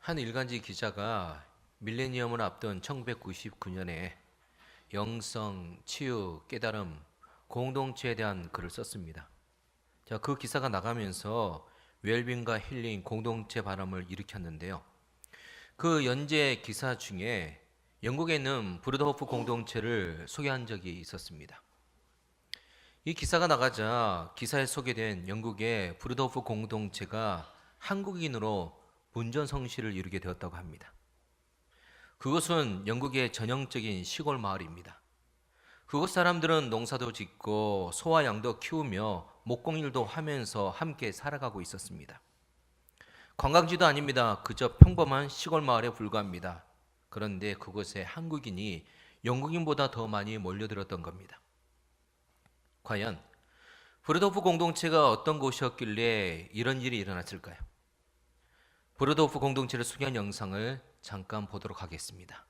한 일간지 기자가 밀레니엄을 앞둔 1999년에 영성, 치유, 깨달음, 공동체에 대한 글을 썼습니다. 자, 그 기사가 나가면서 웰빙과 힐링, 공동체 바람을 일으켰는데요. 그 연재 기사 중에 영국에 있는 브루더호프 공동체를 소개한 적이 있었습니다. 이 기사가 나가자 기사에 소개된 영국의 브루더호프 공동체가 한국인으로 문전성시를 이루게 되었다고 합니다. 그것은 영국의 전형적인 시골 마을입니다. 그곳 사람들은 농사도 짓고 소와 양도 키우며 목공일도 하면서 함께 살아가고 있었습니다. 관광지도 아닙니다. 그저 평범한 시골 마을에 불과합니다. 그런데 그곳에 한국인이 영국인보다 더 많이 몰려들었던 겁니다. 과연 브루더호프 공동체가 어떤 곳이었길래 이런 일이 일어났을까요? 브루더호프 공동체를 소개한 영상을 잠깐 보도록 하겠습니다.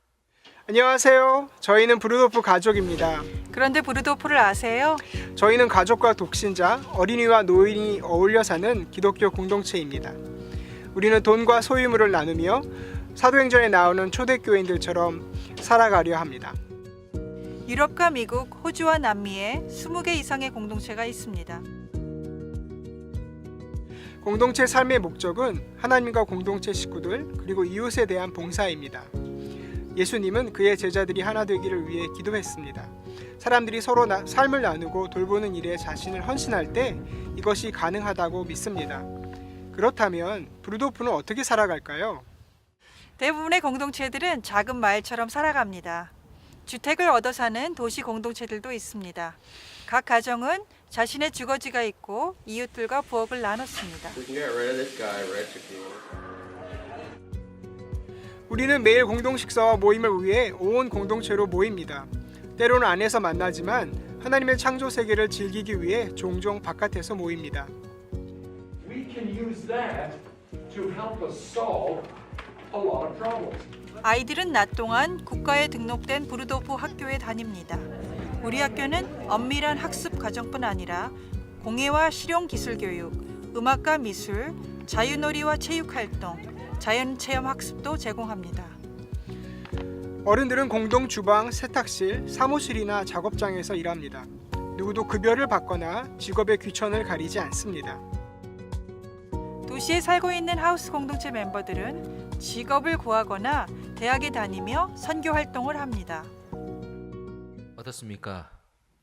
안녕하세요. 저희는 브루도프 가족입니다. 그런데 브루도프를 아세요? 저희는 가족과 독신자, 어린이와 노인이 어울려 사는 기독교 공동체입니다. 우리는 돈과 소유물을 나누며 사도행전에 나오는 초대교인들처럼 살아가려 합니다. 유럽과 미국, 호주와 남미에 20개 이상의 공동체가 있습니다. 공동체 삶의 목적은 하나님과 공동체 식구들 그리고 이웃에 대한 봉사입니다. 예수님은 그의 제자들이 하나 되기를 위해 기도했습니다. 사람들이 서로 삶을 나누고 돌보는 일에 자신을 헌신할 때 이것이 가능하다고 믿습니다. 그렇다면 브루도프는 어떻게 살아갈까요? 대부분의 공동체들은 작은 마을처럼 살아갑니다. 주택을 얻어 사는 도시 공동체들도 있습니다. 각 가정은 자신의 주거지가 있고 이웃들과 부엌을 나눴습니다. 우리는 매일 공동식사와 모임을 위해 온 공동체로 모입니다. 때로는 안에서 만나지만 하나님의 창조 세계를 즐기기 위해 종종 바깥에서 모입니다. We can use that to help us solve a lot of problems. 아이들은 낮 동안 국가에 등록된 브루도프 학교에 다닙니다. 우리 학교는 엄밀한 학습 과정뿐 아니라 공예와 실용 기술 교육, 음악과 미술, 자유놀이와 체육 활동, 자연체험 학습도 제공합니다. 어른들은 공동 주방, 세탁실, 사무실이나 작업장에서 일합니다. 누구도 급여를 받거나 직업의 귀천을 가리지 않습니다. 도시에 살고 있는 하우스 공동체 멤버들은 직업을 구하거나 대학에 다니며 선교 활동을 합니다. 어떻습니까?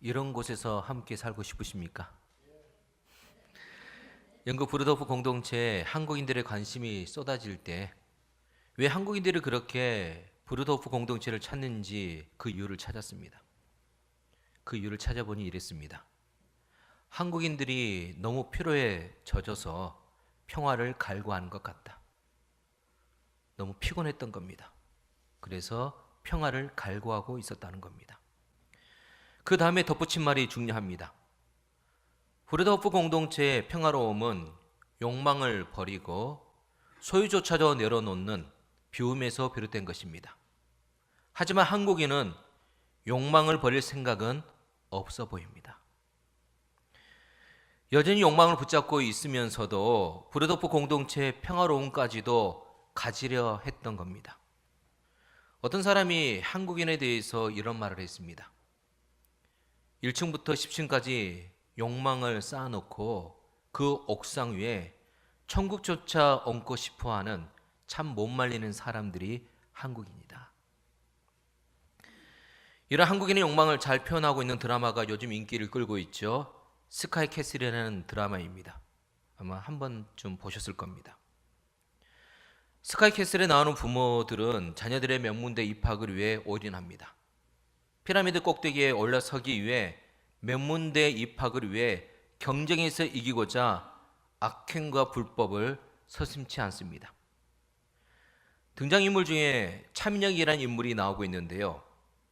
이런 곳에서 함께 살고 싶으십니까? 영국 브루더호프 공동체에 한국인들의 관심이 쏟아질 때 왜 한국인들이 그렇게 브루더호프 공동체를 찾는지 그 이유를 찾았습니다. 그 이유를 찾아보니 이랬습니다. 한국인들이 너무 피로에 젖어서 평화를 갈구하는 것 같다. 너무 피곤했던 겁니다. 그래서 평화를 갈구하고 있었다는 겁니다. 그 다음에 덧붙인 말이 중요합니다. 브루더호프 공동체의 평화로움은 욕망을 버리고 소유조차도 내려놓는 비움에서 비롯된 것입니다. 하지만 한국인은 욕망을 버릴 생각은 없어 보입니다. 여전히 욕망을 붙잡고 있으면서도 브루더호프 공동체의 평화로움까지도 가지려 했던 겁니다. 어떤 사람이 한국인에 대해서 이런 말을 했습니다. 1층부터 10층까지 욕망을 쌓아놓고 그 옥상 위에 천국조차 얹고 싶어하는 참 못 말리는 사람들이 한국인이다. 이런 한국인의 욕망을 잘 표현하고 있는 드라마가 요즘 인기를 끌고 있죠. 스카이 캐슬이라는 드라마입니다. 아마 한 번쯤 보셨을 겁니다. 스카이 캐슬에 나오는 부모들은 자녀들의 명문대 입학을 위해 올인합니다. 피라미드 꼭대기에 올라서기 위해 명문대 입학을 위해 경쟁에서 이기고자 악행과 불법을 서슴지 않습니다. 등장인물 중에 차민혁이라는 인물이 나오고 있는데요.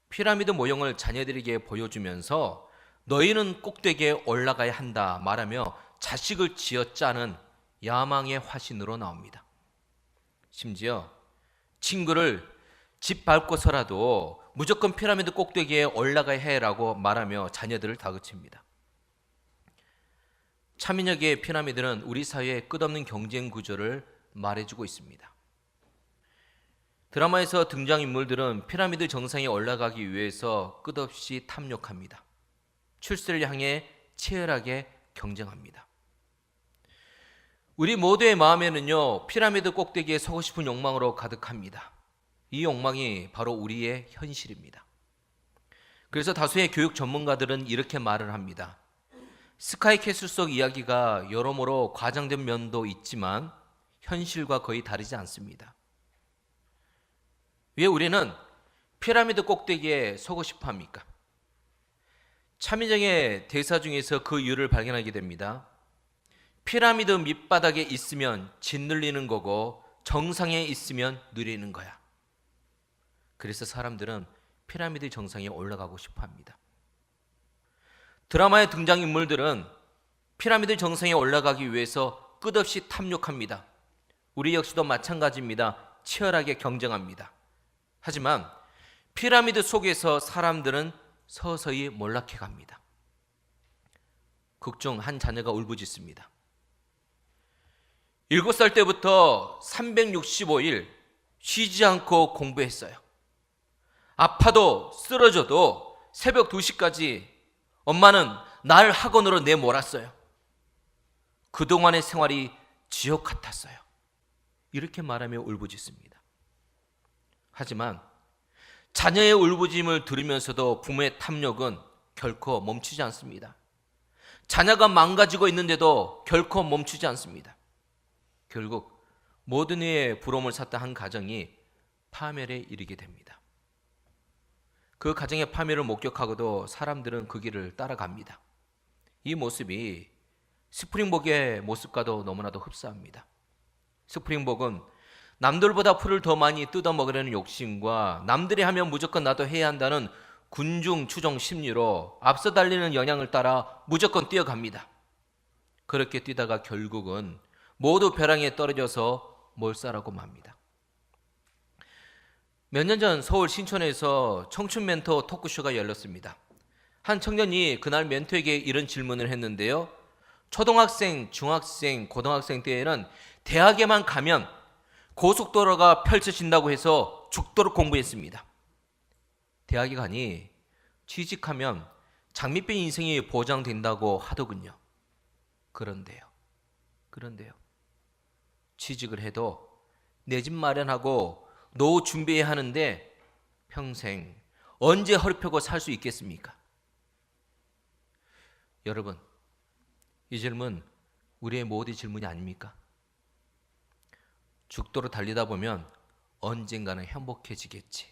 피라미드 모형을 자녀들에게 보여주면서 너희는 꼭대기에 올라가야 한다 말하며 자식을 쥐어짜는 야망의 화신으로 나옵니다. 심지어 친구를 집 밟고서라도 무조건 피라미드 꼭대기에 올라가야 해라고 말하며 자녀들을 다그칩니다. 차민혁의 피라미드는 우리 사회의 끝없는 경쟁 구조를 말해주고 있습니다. 드라마에서 등장인물들은 피라미드 정상에 올라가기 위해서 끝없이 탐욕합니다. 출세를 향해 치열하게 경쟁합니다. 우리 모두의 마음에는요, 피라미드 꼭대기에 서고 싶은 욕망으로 가득합니다. 이 욕망이 바로 우리의 현실입니다. 그래서 다수의 교육 전문가들은 이렇게 말을 합니다. 스카이캐슬 속 이야기가 여러모로 과장된 면도 있지만 현실과 거의 다르지 않습니다. 왜 우리는 피라미드 꼭대기에 서고 싶어 합니까? 차민정의 대사 중에서 그 이유를 발견하게 됩니다. 피라미드 밑바닥에 있으면 짓눌리는 거고 정상에 있으면 누리는 거야. 그래서 사람들은 피라미드 정상에 올라가고 싶어 합니다. 드라마의 등장인물들은 피라미드 정상에 올라가기 위해서 끝없이 탐욕합니다. 우리 역시도 마찬가지입니다. 치열하게 경쟁합니다. 하지만 피라미드 속에서 사람들은 서서히 몰락해 갑니다. 극 중 한 자녀가 울부짖습니다. 7살 때부터 365일 쉬지 않고 공부했어요. 아파도 쓰러져도 새벽 2시까지 엄마는 날 학원으로 내몰았어요. 그동안의 생활이 지옥 같았어요. 이렇게 말하며 울부짖습니다. 하지만 자녀의 울부짖음을 들으면서도 부모의 탐욕은 결코 멈추지 않습니다. 자녀가 망가지고 있는데도 결코 멈추지 않습니다. 결국 모든 이의 부러움을 샀던 한 가정이 파멸에 이르게 됩니다. 그 가정의 파멸을 목격하고도 사람들은 그 길을 따라갑니다. 이 모습이 스프링복의 모습과도 너무나도 흡사합니다. 스프링복은 남들보다 풀을 더 많이 뜯어먹으려는 욕심과 남들이 하면 무조건 나도 해야 한다는 군중 추종 심리로 앞서 달리는 영향을 따라 무조건 뛰어갑니다. 그렇게 뛰다가 결국은 모두 벼랑에 떨어져서 몰살하고 맙니다. 몇 년 전 서울 신촌에서 청춘 멘토 토크쇼가 열렸습니다. 한 청년이 그날 멘토에게 이런 질문을 했는데요. 초등학생, 중학생, 고등학생 때에는 대학에만 가면 고속도로가 펼쳐진다고 해서 죽도록 공부했습니다. 대학에 가니 취직하면 장밋빛 인생이 보장된다고 하더군요. 그런데요. 취직을 해도 내 집 마련하고 노후 준비해야 하는데 평생 언제 허리 펴고 살 수 있겠습니까? 여러분, 이 질문 우리의 모두의 질문이 아닙니까? 죽도록 달리다 보면 언젠가는 행복해지겠지.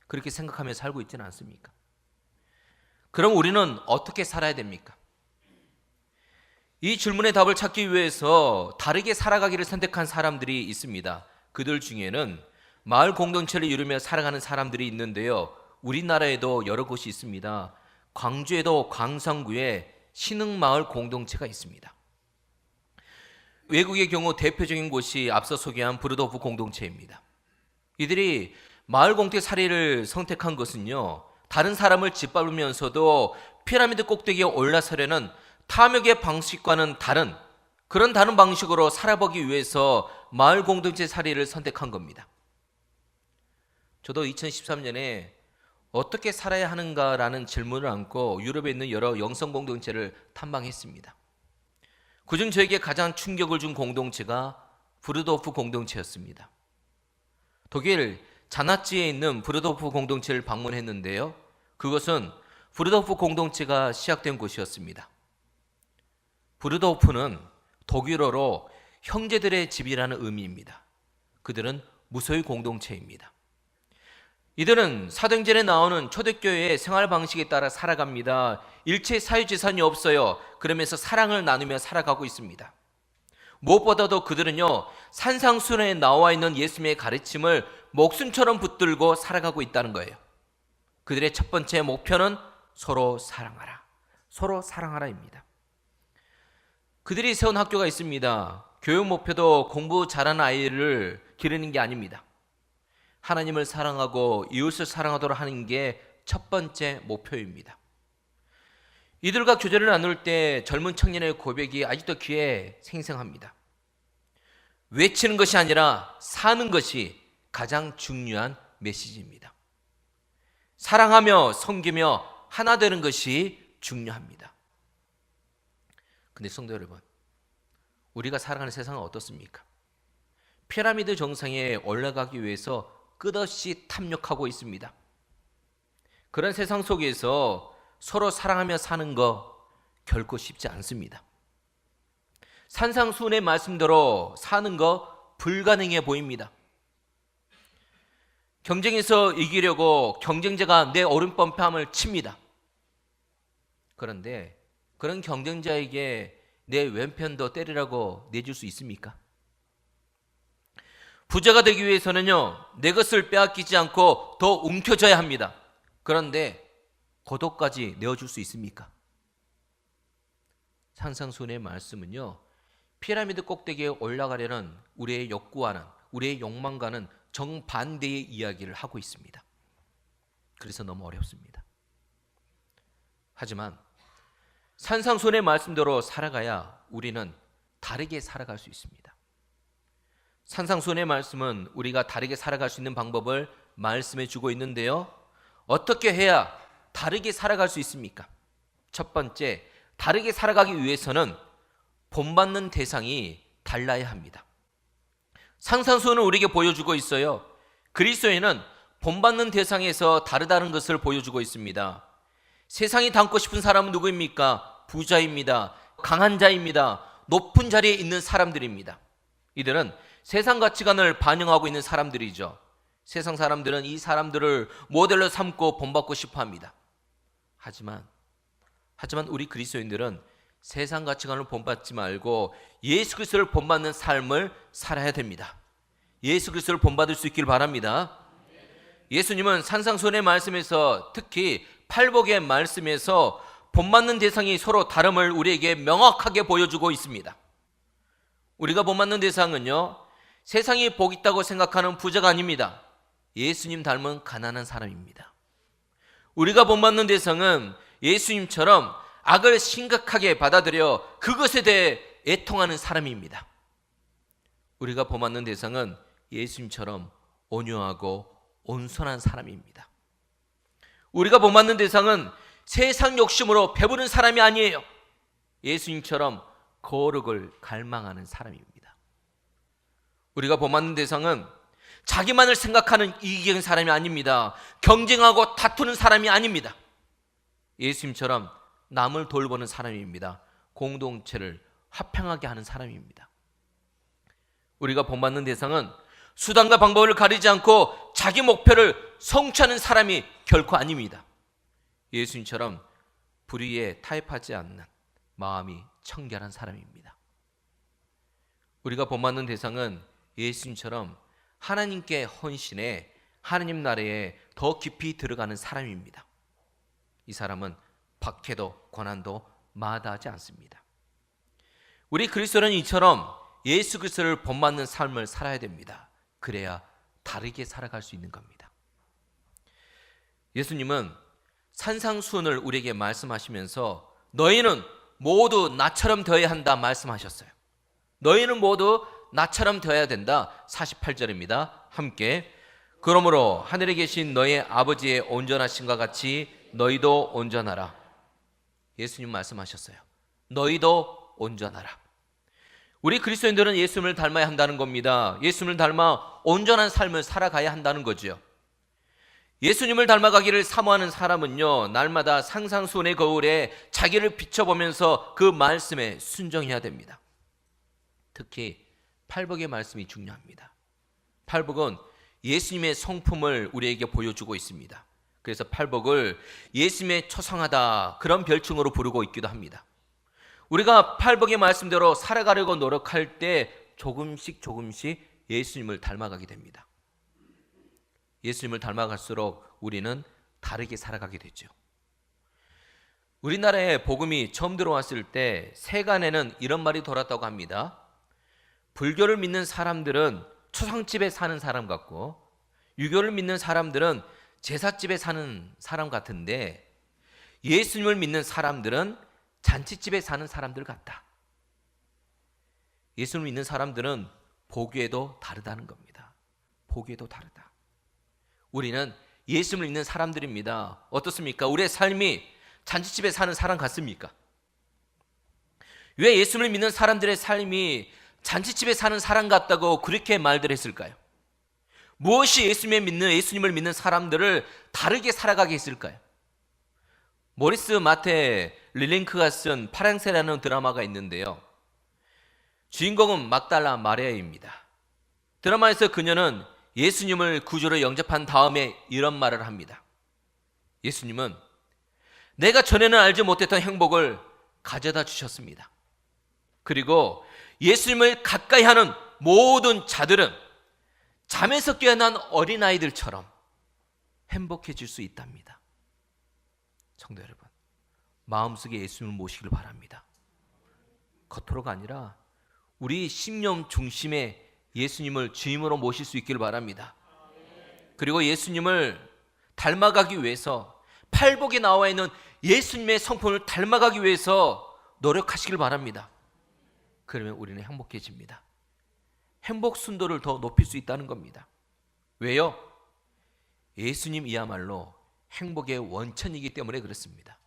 그렇게 생각하며 살고 있지는 않습니까? 그럼 우리는 어떻게 살아야 됩니까? 이 질문의 답을 찾기 위해서 다르게 살아가기를 선택한 사람들이 있습니다. 그들 중에는 마을 공동체를 이루며 살아가는 사람들이 있는데요. 우리나라에도 여러 곳이 있습니다. 광주에도 광산구에 신흥마을 공동체가 있습니다. 외국의 경우 대표적인 곳이 앞서 소개한 브루도프 공동체입니다. 이들이 마을 공동체 사례를 선택한 것은요, 다른 사람을 짓밟으면서도 피라미드 꼭대기에 올라서려는 탐욕의 방식과는 다른 방식으로 살아보기 위해서 마을 공동체 사례를 선택한 겁니다. 저도 2013년에 어떻게 살아야 하는가라는 질문을 안고 유럽에 있는 여러 영성 공동체를 탐방했습니다. 그중 저에게 가장 충격을 준 공동체가 브루도프 공동체였습니다. 독일 자나츠에 있는 브루도프 공동체를 방문했는데요. 그것은 브루도프 공동체가 시작된 곳이었습니다. 브루도프는 독일어로 형제들의 집이라는 의미입니다. 그들은 무소유 공동체입니다. 이들은 사도행전에 나오는 초대교회의 생활 방식에 따라 살아갑니다. 일체 사유재산이 없어요. 그러면서 사랑을 나누며 살아가고 있습니다. 무엇보다도 그들은요, 산상수훈에 나와 있는 예수님의 가르침을 목숨처럼 붙들고 살아가고 있다는 거예요. 그들의 첫 번째 목표는 서로 사랑하라입니다. 그들이 세운 학교가 있습니다. 교육 목표도 공부 잘하는 아이를 기르는 게 아닙니다. 하나님을 사랑하고 이웃을 사랑하도록 하는 게 첫 번째 목표입니다. 이들과 교제를 나눌 때 젊은 청년의 고백이 아직도 귀에 생생합니다. 외치는 것이 아니라 사는 것이 가장 중요한 메시지입니다. 사랑하며 섬기며 하나 되는 것이 중요합니다. 근데 성도 여러분, 우리가 살아가는 세상은 어떻습니까? 피라미드 정상에 올라가기 위해서 끝없이 탐욕하고 있습니다. 그런 세상 속에서 서로 사랑하며 사는 거 결코 쉽지 않습니다. 산상수훈의 말씀대로 사는 거 불가능해 보입니다. 경쟁에서 이기려고 경쟁자가 내 오른편뺨을 칩니다. 그런데 그런 경쟁자에게 내 왼편도 때리라고 내줄 수 있습니까? 부자가 되기 위해서는요, 내 것을 빼앗기지 않고 더 움켜져야 합니다. 그런데 고독까지 내어줄 수 있습니까? 산상수훈의 말씀은요, 피라미드 꼭대기에 올라가려는 우리의 욕구와는, 우리의 욕망과는 정반대의 이야기를 하고 있습니다. 그래서 너무 어렵습니다. 하지만 산상수훈의 말씀대로 살아가야 우리는 다르게 살아갈 수 있습니다. 산상수훈의 말씀은 우리가 다르게 살아갈 수 있는 방법을 말씀해 주고 있는데요, 어떻게 해야 다르게 살아갈 수 있습니까? 첫 번째, 다르게 살아가기 위해서는 본받는 대상이 달라야 합니다. 산상수훈은 우리에게 보여주고 있어요. 그리스도인은 본받는 대상에서 다르다는 것을 보여주고 있습니다. 세상이 닮고 싶은 사람은 누구입니까? 부자입니다. 강한 자입니다. 높은 자리에 있는 사람들입니다. 이들은 세상 가치관을 반영하고 있는 사람들이죠. 세상 사람들은 이 사람들을 모델로 삼고 본받고 싶어 합니다. 하지만 우리 그리스도인들은 세상 가치관을 본받지 말고 예수 그리스도를 본받는 삶을 살아야 됩니다. 예수 그리스도를 본받을 수 있길 바랍니다. 예수님은 산상수훈의 말씀에서, 특히 팔복의 말씀에서 본받는 대상이 서로 다름을 우리에게 명확하게 보여주고 있습니다. 우리가 본받는 대상은요, 세상이 복 있다고 생각하는 부자가 아닙니다. 예수님 닮은 가난한 사람입니다. 우리가 본받는 대상은 예수님처럼 악을 심각하게 받아들여 그것에 대해 애통하는 사람입니다. 우리가 본받는 대상은 예수님처럼 온유하고 온순한 사람입니다. 우리가 본받는 대상은 세상 욕심으로 배부른 사람이 아니에요. 예수님처럼 거룩을 갈망하는 사람입니다. 우리가 본받는 대상은 자기만을 생각하는 이기적인 사람이 아닙니다. 경쟁하고 다투는 사람이 아닙니다. 예수님처럼 남을 돌보는 사람입니다. 공동체를 화평하게 하는 사람입니다. 우리가 본받는 대상은 수단과 방법을 가리지 않고 자기 목표를 성취하는 사람이 결코 아닙니다. 예수님처럼 불의에 타협하지 않는 마음이 청결한 사람입니다. 우리가 본받는 대상은 예수님처럼 하나님께 헌신해 하나님 나라에 더 깊이 들어가는 사람입니다. 이 사람은 박해도 고난도 마다하지 않습니다. 우리 그리스도는 이처럼 예수 그리스도를 본받는 삶을 살아야 됩니다. 그래야 다르게 살아갈 수 있는 겁니다. 예수님은 산상수훈을 우리에게 말씀하시면서 너희는 모두 나처럼 되어야 한다 말씀하셨어요. 너희는 모두 나처럼 되어야 된다. 48절입니다. 함께 그러므로 하늘에 계신 너희 아버지의 온전하심과 같이 너희도 온전하라. 예수님 말씀하셨어요. 너희도 온전하라. 우리 그리스도인들은 예수님을 닮아야 한다는 겁니다. 예수님을 닮아 온전한 삶을 살아가야 한다는 거죠. 예수님을 닮아가기를 사모하는 사람은요, 날마다 산상수훈의 거울에 자기를 비춰보면서 그 말씀에 순종해야 됩니다. 특히 팔복의 말씀이 중요합니다. 팔복은 예수님의 성품을 우리에게 보여주고 있습니다. 그래서 팔복을 예수님의 초상하다 그런 별칭으로 부르고 있기도 합니다. 우리가 팔복의 말씀대로 살아가려고 노력할 때 조금씩 예수님을 닮아가게 됩니다. 예수님을 닮아갈수록 우리는 다르게 살아가게 되죠. 우리나라에 복음이 처음 들어왔을 때 세간에는 이런 말이 돌았다고 합니다. 불교를 믿는 사람들은 초상집에 사는 사람 같고 유교를 믿는 사람들은 제삿집에 사는 사람 같은데 예수님을 믿는 사람들은 잔치집에 사는 사람들 같다. 예수님을 믿는 사람들은 보기에도 다르다는 겁니다. 보기에도 다르다. 우리는 예수를 믿는 사람들입니다. 어떻습니까? 우리의 삶이 잔치집에 사는 사람 같습니까? 왜 예수를 믿는 사람들의 삶이 잔치집에 사는 사람 같다고 그렇게 말들 했을까요? 무엇이 예수님을 믿는 사람들을 다르게 살아가게 했을까요? 모리스 마테 릴링크가 쓴 파랑새라는 드라마가 있는데요. 주인공은 막달라 마리아입니다. 드라마에서 그녀는 예수님을 구주로 영접한 다음에 이런 말을 합니다. 예수님은 내가 전에는 알지 못했던 행복을 가져다 주셨습니다. 그리고 예수님을 가까이 하는 모든 자들은 잠에서 깨어난 어린아이들처럼 행복해질 수 있답니다. 성도 여러분, 마음속에 예수님을 모시길 바랍니다. 겉으로가 아니라 우리 심령 중심에 예수님을 주임으로 모실 수 있길 바랍니다. 그리고 예수님을 닮아가기 위해서 팔복에 나와 있는 예수님의 성품을 닮아가기 위해서 노력하시길 바랍니다. 그러면 우리는 행복해집니다. 행복 순도를 더 높일 수 있다는 겁니다. 왜요? 예수님이야말로 행복의 원천이기 때문에 그렇습니다.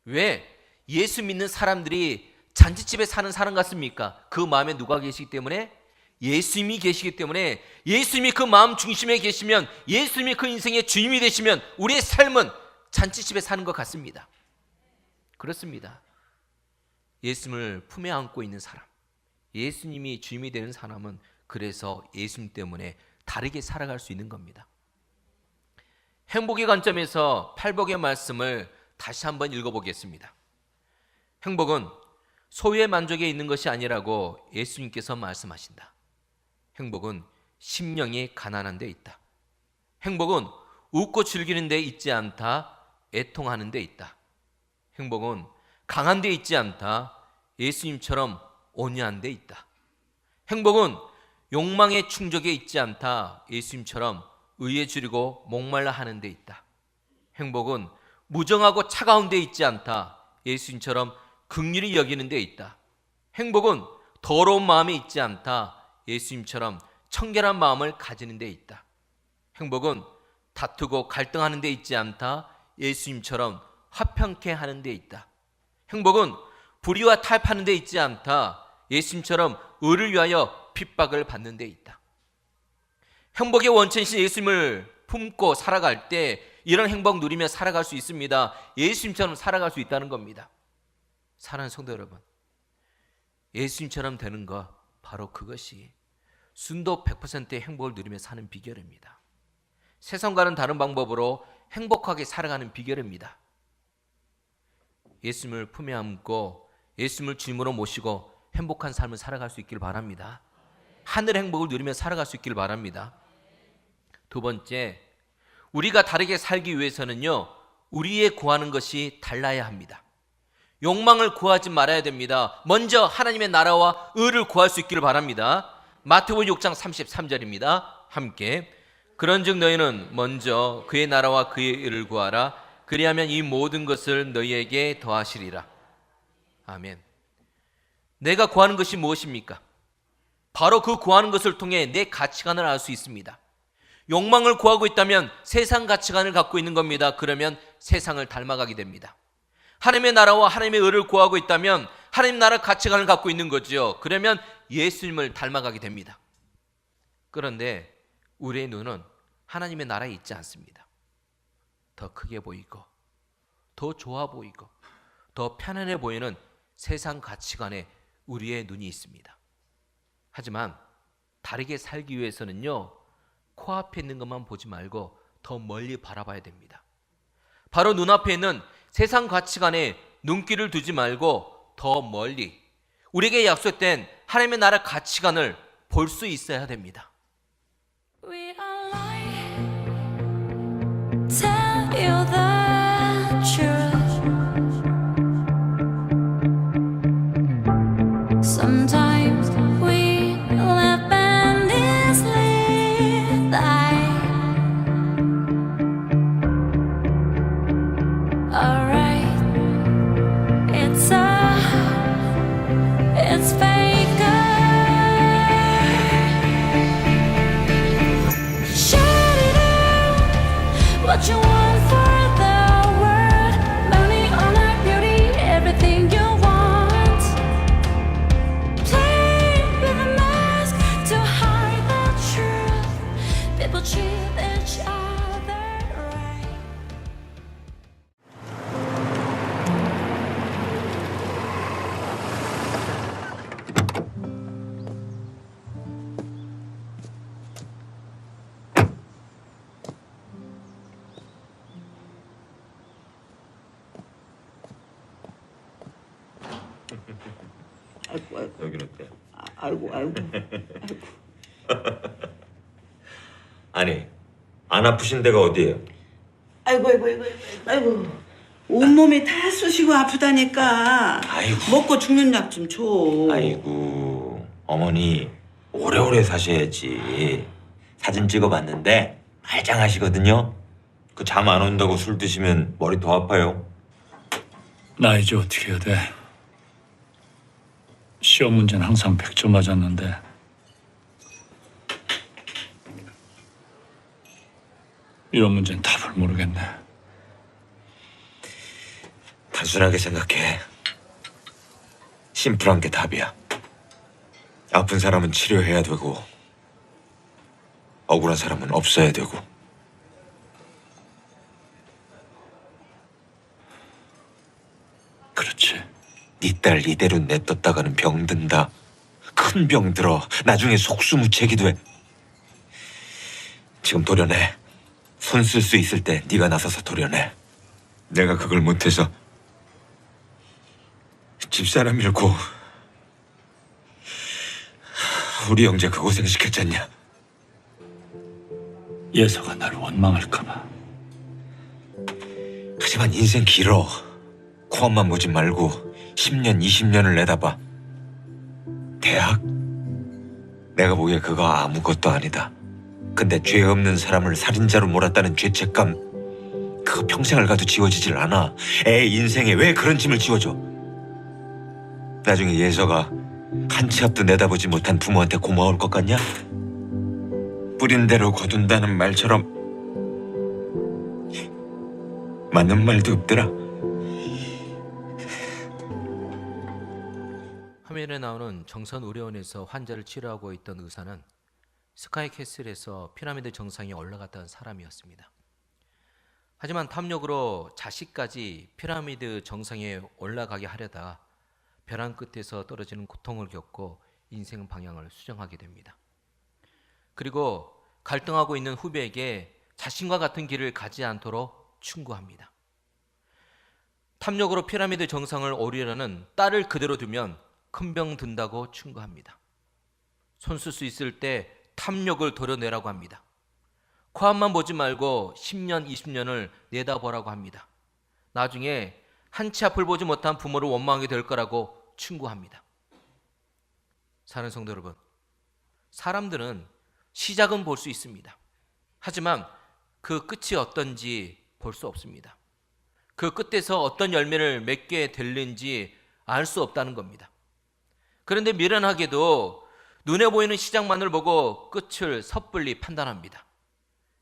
왜 예수 믿는 사람들이 잔치집에 사는 사람 같습니까? 그 마음에 누가 계시기 때문에? 예수님이 계시기 때문에. 예수님이 그 마음 중심에 계시면, 예수님이 그 인생의 주님이 되시면 우리의 삶은 잔치집에 사는 것 같습니다. 그렇습니다. 예수님을 품에 안고 있는 사람, 예수님이 주님이 되는 사람은 그래서 예수님 때문에 다르게 살아갈 수 있는 겁니다. 행복의 관점에서 팔복의 말씀을 다시 한번 읽어보겠습니다. 행복은 소유의 만족에 있는 것이 아니라고 예수님께서 말씀하신다. 행복은 심령이 가난한 데 있다. 행복은 웃고 즐기는 데 있지 않다. 애통하는 데 있다. 행복은 강한 데 있지 않다. 예수님처럼 온유한 데 있다. 행복은 욕망의 충족에 있지 않다. 예수님처럼 의에 주리고 목말라 하는 데 있다. 행복은 무정하고 차가운 데 있지 않다. 예수님처럼 긍휼히 여기는 데 있다. 행복은 더러운 마음에 있지 않다. 예수님처럼 청결한 마음을 가지는 데 있다. 행복은 다투고 갈등하는 데 있지 않다. 예수님처럼 화평케 하는 데 있다. 행복은 불의와 타협하는 데 있지 않다. 예수님처럼 의를 위하여 핍박을 받는 데 있다. 행복의 원천이신 예수님을 품고 살아갈 때 이런 행복 누리며 살아갈 수 있습니다. 예수님처럼 살아갈 수 있다는 겁니다. 사랑하는 성도 여러분, 예수님처럼 되는 것, 바로 그것이 순도 100%의 행복을 누리며 사는 비결입니다. 세상과는 다른 방법으로 행복하게 살아가는 비결입니다. 예수님을 품에 안고 예수님을 주님으로 모시고 행복한 삶을 살아갈 수 있길 바랍니다. 하늘의 행복을 누리며 살아갈 수 있길 바랍니다. 두 번째, 우리가 다르게 살기 위해서는요, 우리의 구하는 것이 달라야 합니다. 욕망을 구하지 말아야 됩니다. 먼저 하나님의 나라와 의를 구할 수 있기를 바랍니다. 마태복음 6장 33절입니다. 함께, 그런즉 너희는 먼저 그의 나라와 그의 의를 구하라. 그리하면 이 모든 것을 너희에게 더하시리라. 아멘. 내가 구하는 것이 무엇입니까? 바로 그 구하는 것을 통해 내 가치관을 알 수 있습니다. 욕망을 구하고 있다면 세상 가치관을 갖고 있는 겁니다. 그러면 세상을 닮아가게 됩니다. 하나님의 나라와 하나님의 의를 구하고 있다면 하나님 나라 가치관을 갖고 있는 거죠. 그러면 예수님을 닮아가게 됩니다. 그런데 우리의 눈은 하나님의 나라에 있지 않습니다. 더 크게 보이고 더 좋아 보이고 더 편안해 보이는 세상 가치관에 우리의 눈이 있습니다. 하지만 다르게 살기 위해서는요, 코앞에 있는 것만 보지 말고 더 멀리 바라봐야 됩니다. 바로 눈앞에 있는 세상 가치관에 눈길을 두지 말고 더 멀리 우리에게 약속된 하나님의 나라 가치관을 볼 수 있어야 됩니다. We are lying. Tell you the truth. Sometimes we live endlessly. Alright, it's faker. what you want for the world. Money, honor, beauty, everything you want. Play with a mask to hide the truth. People treat each other right. 아이고, 아이고, 여기는 어때? 아이고, 아이고. 아니, 안 아프신 데가 어디예요? 아이고, 아이고, 아이고, 아이고. 온몸이 다 쑤시고 아프다니까. 아이고. 먹고 죽는 약 좀 줘. 아이고, 어머니 오래오래 사셔야지. 사진 찍어봤는데 말짱하시거든요. 그 잠 안 온다고 술 드시면 머리 더 아파요. 나 이제 어떻게 해야 돼? 시험 문제는 항상 100점 맞았는데 이런 문제는 답을 모르겠네. 단순하게 생각해. 심플한 게 답이야. 아픈 사람은 치료해야 되고 억울한 사람은 없어야 되고. 그렇지. 네 딸 이대로 내뒀다가는 병든다. 큰 병 들어. 나중에 속수무책이 돼. 지금 도려내. 손 쓸 수 있을 때 네가 나서서 도려내. 내가 그걸 못해서 집사람 잃고 우리 형제 그 고생 시켰잖냐. 예서가 나를 원망할까 봐. 하지만 인생 길어. 코앞만 보지 말고 10년, 20년을 내다봐. 대학? 내가 보기에 그거 아무것도 아니다. 근데 죄 없는 사람을 살인자로 몰았다는 죄책감, 그거 평생을 가도 지워지질 않아. 애 인생에 왜 그런 짐을 지워줘? 나중에 예서가 한 치 앞도 내다보지 못한 부모한테 고마울 것 같냐? 뿌린 대로 거둔다는 말처럼 맞는 말도 없더라. 화면에 나오는 정선의료원에서 환자를 치료하고 있던 의사는 스카이캐슬에서 피라미드 정상에 올라갔던 사람이었습니다. 하지만 탐욕으로 자식까지 피라미드 정상에 올라가게 하려다 벼랑 끝에서 떨어지는 고통을 겪고 인생 방향을 수정하게 됩니다. 그리고 갈등하고 있는 후배에게 자신과 같은 길을 가지 않도록 충고합니다. 탐욕으로 피라미드 정상을 오르려는 딸을 그대로 두면 큰 병 든다고 충고합니다. 손 쓸 수 있을 때 탐욕을 도려내라고 합니다. 코앞만 보지 말고 10년, 20년을 내다보라고 합니다. 나중에 한 치 앞을 보지 못한 부모를 원망하게 될 거라고 충고합니다. 사랑하는 성도 여러분, 사람들은 시작은 볼 수 있습니다. 하지만 그 끝이 어떤지 볼 수 없습니다. 그 끝에서 어떤 열매를 맺게 될는지 알 수 없다는 겁니다. 그런데 미련하게도 눈에 보이는 시작만을 보고 끝을 섣불리 판단합니다.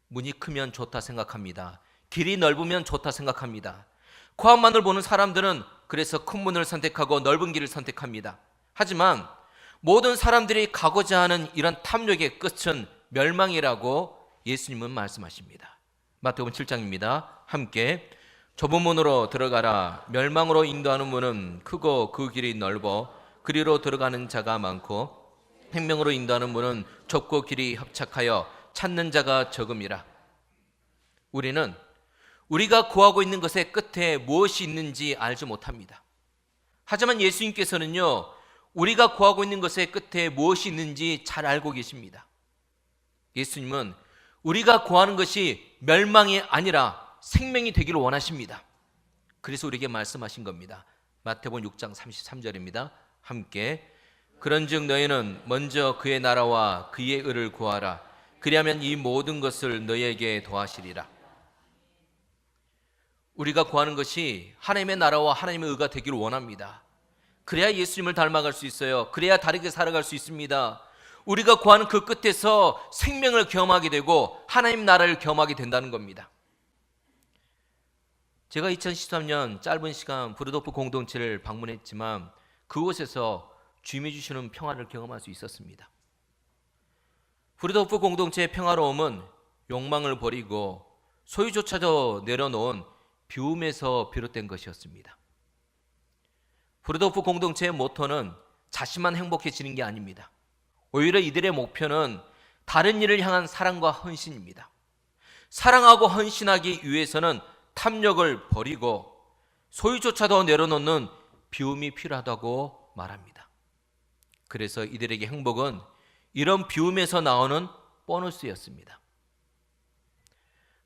문이 크면 좋다 생각합니다. 길이 넓으면 좋다 생각합니다. 코앞만을 보는 사람들은 그래서 큰 문을 선택하고 넓은 길을 선택합니다. 하지만 모든 사람들이 가고자 하는 이런 탐욕의 끝은 멸망이라고 예수님은 말씀하십니다. 마태복음 7장입니다. 함께 좁은 문으로 들어가라. 멸망으로 인도하는 문은 크고 그 길이 넓어 그리로 들어가는 자가 많고 생명으로 인도하는 문은 좁고 길이 협착하여 찾는 자가 적음이라. 우리는 우리가 구하고 있는 것의 끝에 무엇이 있는지 알지 못합니다. 하지만 예수님께서는요, 우리가 구하고 있는 것의 끝에 무엇이 있는지 잘 알고 계십니다. 예수님은 우리가 구하는 것이 멸망이 아니라 생명이 되기를 원하십니다. 그래서 우리에게 말씀하신 겁니다. 마태복음 6장 33절입니다. 함께 그런즉 너희는 먼저 그의 나라와 그의 의를 구하라. 그리하면 이 모든 것을 너희에게 더하시리라. 우리가 구하는 것이 하나님의 나라와 하나님의 의가 되기를 원합니다. 그래야 예수님을 닮아갈 수 있어요. 그래야 다르게 살아갈 수 있습니다. 우리가 구하는 그 끝에서 생명을 경험하게 되고 하나님 나라를 경험하게 된다는 겁니다. 제가 2013년 짧은 시간 브루도프 공동체를 방문했지만 그곳에서 주님이 주시는 평화를 경험할 수 있었습니다. 브루도프 공동체의 평화로움은 욕망을 버리고 소유조차도 내려놓은 비움에서 비롯된 것이었습니다. 브루도프 공동체의 모토는 자신만 행복해지는 게 아닙니다. 오히려 이들의 목표는 다른 이를 향한 사랑과 헌신입니다. 사랑하고 헌신하기 위해서는 탐욕을 버리고 소유조차도 내려놓는 비움이 필요하다고 말합니다. 그래서 이들에게 행복은 이런 비움에서 나오는 보너스였습니다.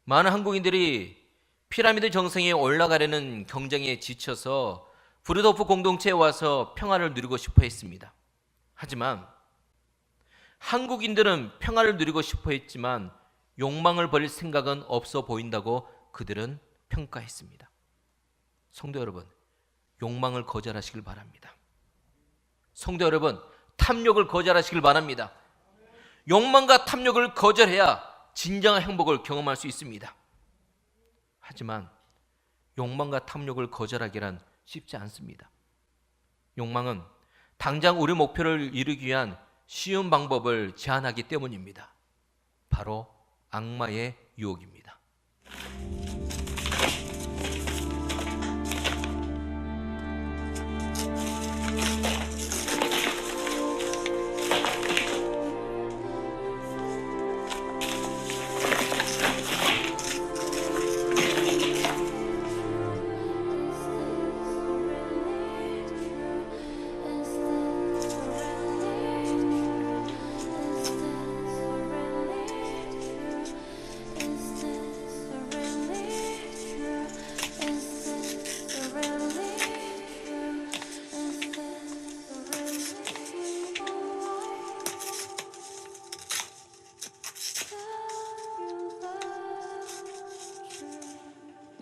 많은 한국인들이 피라미드 정상에 올라가려는 경쟁에 지쳐서 브루도프 공동체에 와서 평화를 누리고 싶어 했습니다. 하지만 한국인들은 평화를 누리고 싶어 했지만 욕망을 버릴 생각은 없어 보인다고 그들은 평가했습니다. 성도 여러분, 욕망을 거절하시길 바랍니다. 성도 여러분, 탐욕을 거절하시길 바랍니다. 욕망과 탐욕을 거절해야 진정한 행복을 경험할 수 있습니다. 하지만 욕망과 탐욕을 거절하기란 쉽지 않습니다. 욕망은 당장 우리 목표를 이루기 위한 쉬운 방법을 제안하기 때문입니다. 바로 악마의 유혹입니다.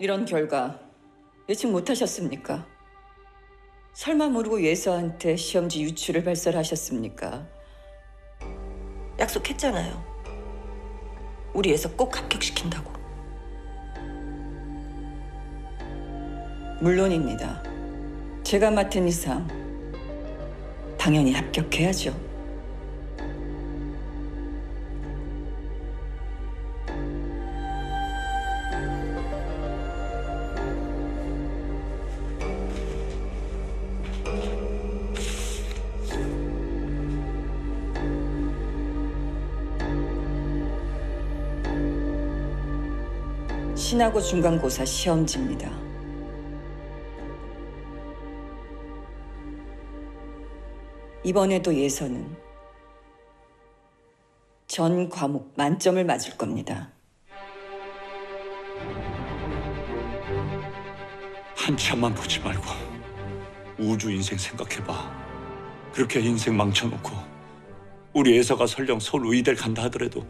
이런 결과 예측 못하셨습니까? 설마 모르고 예서한테 시험지 유출을 발설하셨습니까? 약속했잖아요. 우리 예서 꼭 합격시킨다고. 물론입니다. 제가 맡은 이상 당연히 합격해야죠. 신하고 중간고사 시험지입니다. 이번에도 예서는 전 과목 만점을 맞을 겁니다. 한참만 보지 말고 우주 인생 생각해봐. 그렇게 인생 망쳐놓고 우리 예서가 설령 서울 의대를 간다 하더라도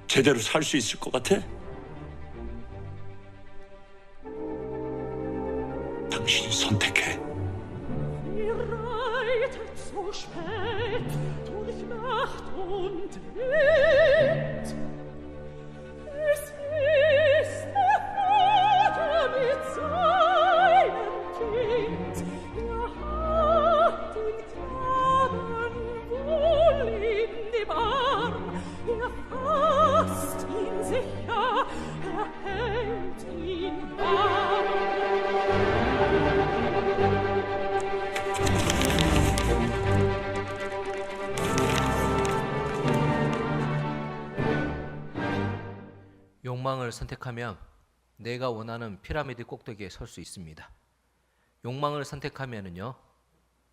제대로 살 수 있을 것 같아? 당신이 선택해. 욕망을 선택하면 내가 원하는 피라미드 꼭대기에 설 수 있습니다. 욕망을 선택하면은요,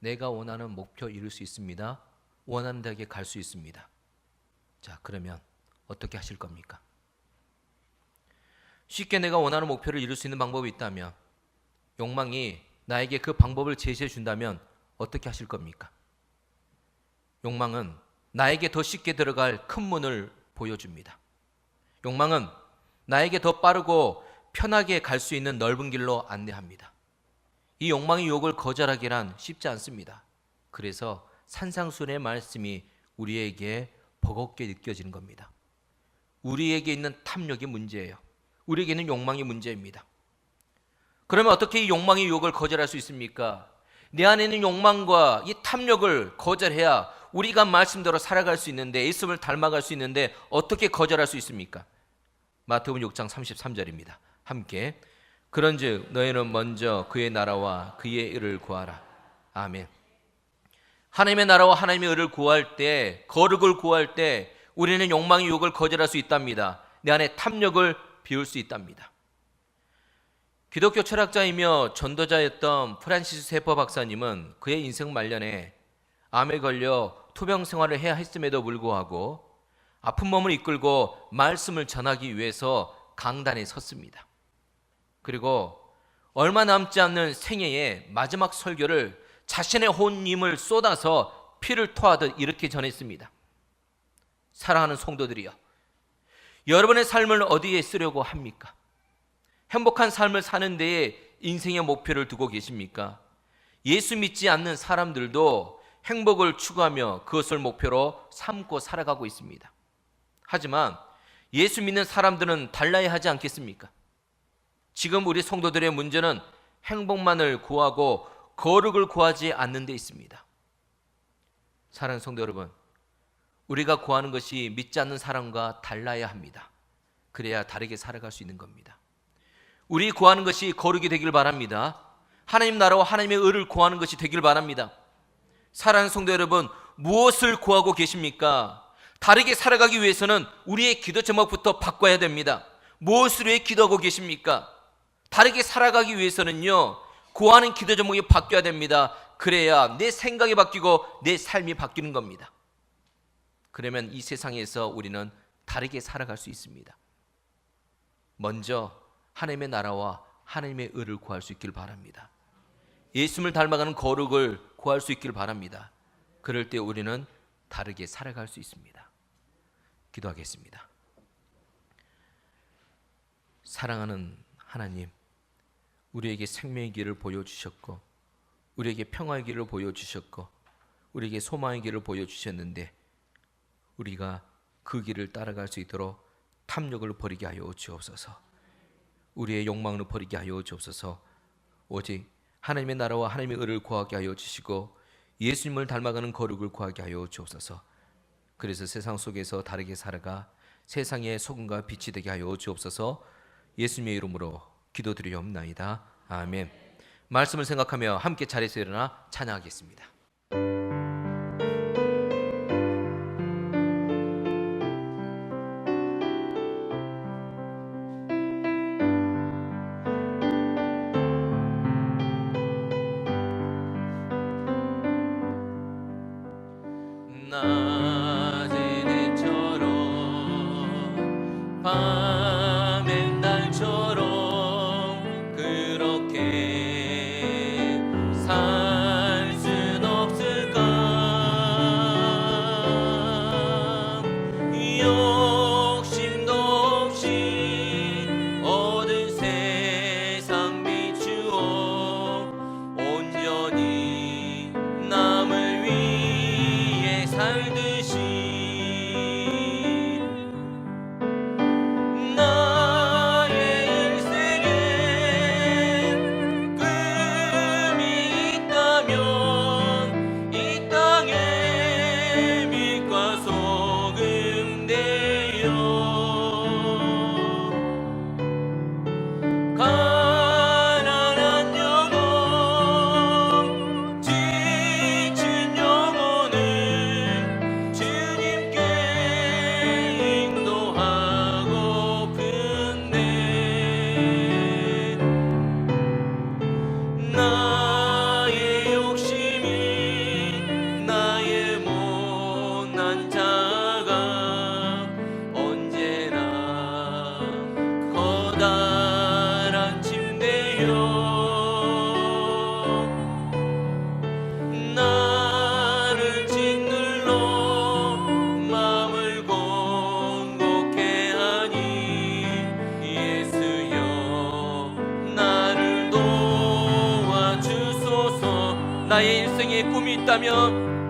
내가 원하는 목표 이룰 수 있습니다. 원하는 데에 갈 수 있습니다. 자, 그러면 어떻게 하실 겁니까? 쉽게 내가 원하는 목표를 이룰 수 있는 방법이 있다면, 욕망이 나에게 그 방법을 제시해 준다면 어떻게 하실 겁니까? 욕망은 나에게 더 쉽게 들어갈 큰 문을 보여줍니다. 욕망은 나에게 더 빠르고 편하게 갈 수 있는 넓은 길로 안내합니다. 이 욕망의 유혹을 거절하기란 쉽지 않습니다. 그래서 산상수훈의 말씀이 우리에게 버겁게 느껴지는 겁니다. 우리에게 있는 탐욕이 문제예요. 우리에게 있는 욕망이 문제입니다. 그러면 어떻게 이 욕망의 유혹을 거절할 수 있습니까? 내 안에 있는 욕망과 이 탐욕을 거절해야 우리가 말씀대로 살아갈 수 있는데, 예수님을 닮아갈 수 있는데 어떻게 거절할 수 있습니까? 마태복음 6장 33절입니다. 함께 그런즉 너희는 먼저 그의 나라와 그의 의를 구하라. 아멘. 하나님의 나라와 하나님의 의를 구할 때, 거룩을 구할 때 우리는 욕망의 유혹을 거절할 수 있답니다. 내 안에 탐욕을 비울 수 있답니다. 기독교 철학자이며 전도자였던 프란시스 세퍼 박사님은 그의 인생 말년에 암에 걸려 투병 생활을 해야 했음에도 불구하고 아픈 몸을 이끌고 말씀을 전하기 위해서 강단에 섰습니다. 그리고 얼마 남지 않는 생애의 마지막 설교를 자신의 온 힘을 쏟아서 피를 토하듯 이렇게 전했습니다. 사랑하는 성도들이여, 여러분의 삶을 어디에 쓰려고 합니까? 행복한 삶을 사는 데에 인생의 목표를 두고 계십니까? 예수 믿지 않는 사람들도 행복을 추구하며 그것을 목표로 삼고 살아가고 있습니다. 하지만 예수 믿는 사람들은 달라야 하지 않겠습니까? 지금 우리 성도들의 문제는 행복만을 구하고 거룩을 구하지 않는 데 있습니다. 사랑하는 성도 여러분, 우리가 구하는 것이 믿지 않는 사람과 달라야 합니다. 그래야 다르게 살아갈 수 있는 겁니다. 우리 구하는 것이 거룩이 되길 바랍니다. 하나님 나라와 하나님의 의를 구하는 것이 되길 바랍니다. 사랑하는 성도 여러분, 무엇을 구하고 계십니까? 다르게 살아가기 위해서는 우리의 기도 제목부터 바꿔야 됩니다. 무엇을 위해 기도하고 계십니까? 다르게 살아가기 위해서는요, 구하는 기도 제목이 바뀌어야 됩니다. 그래야 내 생각이 바뀌고 내 삶이 바뀌는 겁니다. 그러면 이 세상에서 우리는 다르게 살아갈 수 있습니다. 먼저 하나님의 나라와 하나님의 의를 구할 수 있길 바랍니다. 예수님을 닮아가는 거룩을 구할 수 있길 바랍니다. 그럴 때 우리는 다르게 살아갈 수 있습니다. 기도하겠습니다. 사랑하는 하나님, 우리에게 생명의 길을 보여주셨고 우리에게 평화의 길을 보여주셨고 우리에게 소망의 길을 보여주셨는데 우리가 그 길을 따라갈 수 있도록 탐욕을 버리게 하여 주옵소서. 우리의 욕망을 버리게 하여 주옵소서. 오직 하나님의 나라와 하나님의 의를 구하게 하여 주시고 예수님을 닮아가는 거룩을 구하게 하여 주옵소서. 그래서 세상 속에서 다르게 살아가 세상의 소금과 빛이 되게 하여 주옵소서. 예수님의 이름으로 기도드리옵나이다. 아멘. 말씀을 생각하며 함께 자리에서 일어나 찬양하겠습니다. 밤엔 달처럼 그렇게 살 순 없을까? 욕심도 없이 얻은 세상 비추어 온전히 남을 위해 살듯이 나를 짓눌러 마음을 공곡해 하니 예수여 나를 도와주소서. 나의 인생에 꿈이 있다면